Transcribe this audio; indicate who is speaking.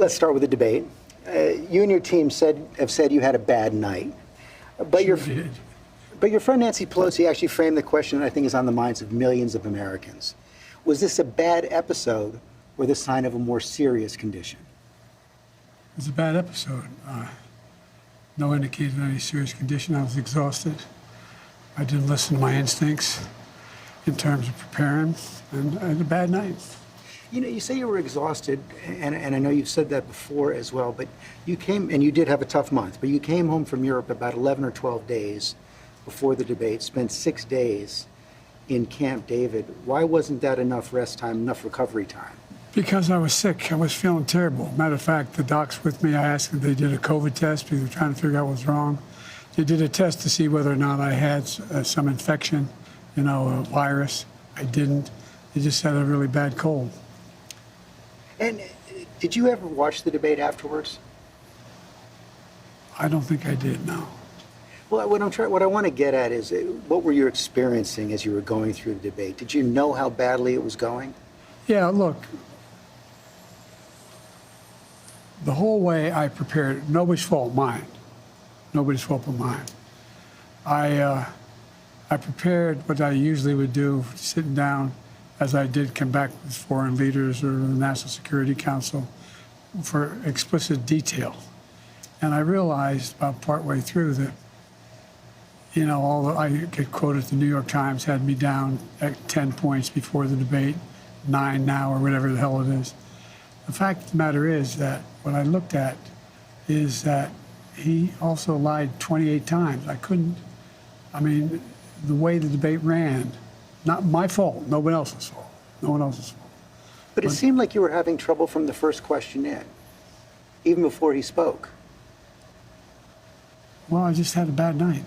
Speaker 1: let's start with the debate. You and your team have said you had a bad night, but
Speaker 2: Sure did.
Speaker 1: But your friend Nancy Pelosi actually framed the question that I think is on the minds of millions of Americans. Was this a bad episode or the sign of a more serious condition?
Speaker 2: It was a bad episode. No indication of any serious condition. I was exhausted. I didn't listen to my instincts in terms of preparing, and I had a bad night.
Speaker 1: You know, you say you were exhausted, and I know you've said that before as well, but you came, and you did have a tough month, but you came home from Europe about 11 or 12 days before the debate, spent 6 days in Camp David. Why wasn't that enough rest time, enough recovery time?
Speaker 2: Because I was sick. I was feeling terrible. Matter of fact, the docs with me, I asked if they did a COVID test because they were trying to figure out what was wrong. They did a test to see whether or not I had some infection, you know, a virus. I didn't. They just had a really bad cold.
Speaker 1: And did you ever watch the debate afterwards?
Speaker 2: I don't think I did, no.
Speaker 1: Well, what I want to get at is, what were you experiencing as you were going through the debate? Did you know how badly it was going?
Speaker 2: Yeah, look, the whole way I prepared, nobody's fault, mine. Nobody's fault but mine. I prepared what I usually would do, sitting down, as I did come back with foreign leaders or the National Security Council, for explicit detail. And I realized about partway through that, you know, I get quoted, the New York Times had me down at 10 points before the debate, 9 now, or whatever the hell it is. The fact of the matter is that what I looked at is that he also lied 28 times. I mean, the way the debate ran, not my fault, no one else's fault. No one else's fault.
Speaker 1: But it seemed like you were having trouble from the first question in, even before he spoke.
Speaker 2: Well, I just had a bad night.